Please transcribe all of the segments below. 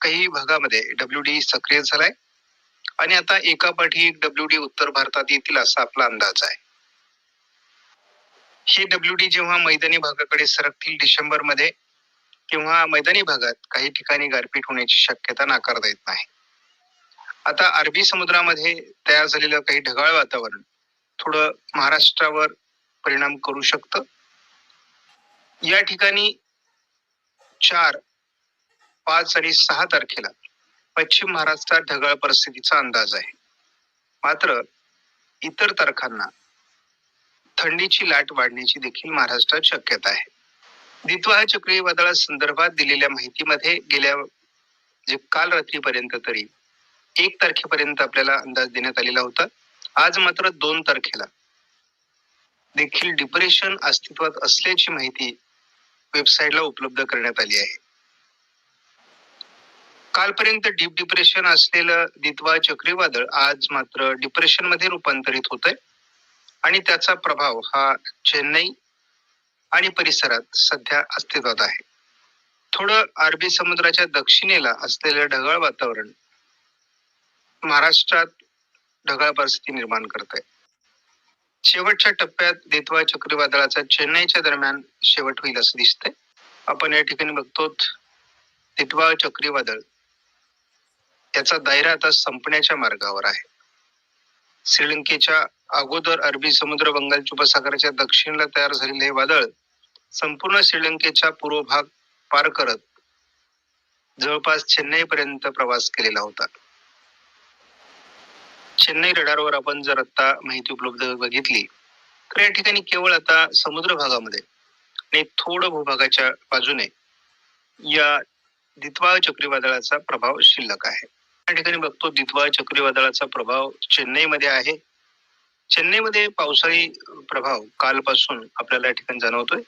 काही भागामध्ये WD सक्रिय झालाय आणि आता एकापाठी एक WD उत्तर भारतात येतील असा आपला अंदाज आहे. हे WD जेव्हा मैदानी भागाकडे सरकतील डिसेंबर मध्ये, तेव्हा मैदानी भागात काही ठिकाणी गारपीट होण्याची शक्यता नाकारता येत नाही. आता अरबी समुद्रामध्ये तयार झालेलं काही ढगाळ वातावरण थोडं महाराष्ट्रावर परिणाम करू शकतं. या ठिकाणी 4, 5 आणि 6 तारखेला पश्चिम महाराष्ट्रात ढगाळ परिस्थितीचा अंदाज आहे. मात्र इतर तारखांना थंडीची लाट वाढण्याची देखील महाराष्ट्रात शक्यता आहे. दित्वा चक्रीवादळासंदर्भात दिलेल्या माहितीमध्ये काल रात्रीपर्यंत तरी 1 तारखेपर्यंत आपल्याला अंदाज देण्यात आलेला होता. आज मात्र 2 तारखेला देखील डिप्रेशन अस्तित्वात असल्याची माहिती वेबसाईटला उपलब्ध करण्यात आली आहे. कालपर्यंत डीप डिप्रेशन असलेलं दित्वा चक्रीवादळ आज मात्र डिप्रेशन मध्ये रूपांतरित होत आहे आणि त्याचा प्रभाव हा चेन्नई आणि परिसरात सध्या अस्तित्वात आहे. थोडं अरबी समुद्राच्या दक्षिणेला असलेलं ढगाळ वातावरण महाराष्ट्रात ढगाळ परिस्थिती निर्माण करत आहे. शेवटच्या टप्प्यात दित्वा चक्रीवादळाचा चेन्नईच्या दरम्यान शेवट होईल असं दिसतंय. आपण या ठिकाणी बघतो दित्वा चक्रीवादळ त्याचा दायरा आता संपण्याच्या मार्गावर आहे. श्रीलंकेच्या अगोदर अरबी समुद्र बंगालच्या उपसागराच्या दक्षिणेला तयार झालेले हे वादळ संपूर्ण श्रीलंकेचा पूर्व भाग पार करत जवळपास चेन्नई पर्यंत प्रवास केलेला होता. चेन्नई रडारवर आपण जर आता माहिती उपलब्ध बघितली तर या ठिकाणी केवळ आता समुद्र भागामध्ये आणि थोडं भूभागाच्या बाजूने या दित्वा चक्रीवादळाचा प्रभाव शिल्लक आहे. या ठिकाणी बघतो दित्वा चक्रीवादळाचा प्रभाव चेन्नईमध्ये आहे. चेन्नईमध्ये पावसाळी प्रभाव कालपासून आपल्याला या ठिकाणी जाणवतोय.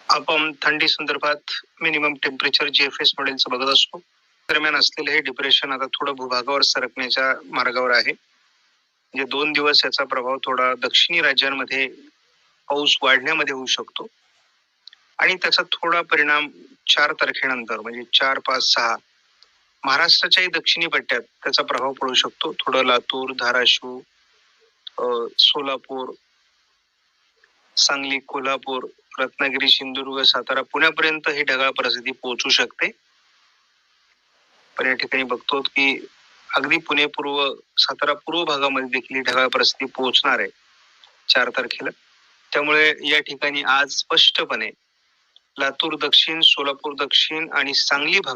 आपण थंडी संदर्भात मिनिमम टेम्परेचर GFS मॉडेलचं बघत असतो. दरम्यान असलेले हे डिप्रेशन आता थोडं भूभागावर सरकण्याच्या मार्गावर आहे. म्हणजे 2 दिवस याचा प्रभाव थोडा दक्षिणी राज्यांमध्ये पाऊस वाढण्यामध्ये होऊ शकतो आणि त्याचा थोडा परिणाम 4 तारखेनंतर म्हणजे 4, 5, 6 महाराष्ट्राच्याही दक्षिणी पट्ट्यात त्याचा प्रभाव पडू शकतो. थोडं लातूर, धाराशिव, सोलापूर, सांगली, कोल्हापूर, रत्नागिरी, सिंधुदुर्ग, सातारा, पुण्यापर्यंत ही ढगाळ परिस्थिती पोहोचू शकते. पण या ठिकाणी बघतो की अगदी पुणे पूर्व, सातारा पूर्व भागामध्ये देखील ढगाळ परिस्थिती पोहोचणार आहे 4 तारखेला. त्यामुळे या ठिकाणी आज स्पष्टपणे लातूर दक्षिण, सोलापूर दक्षिण आणि सांगली भाग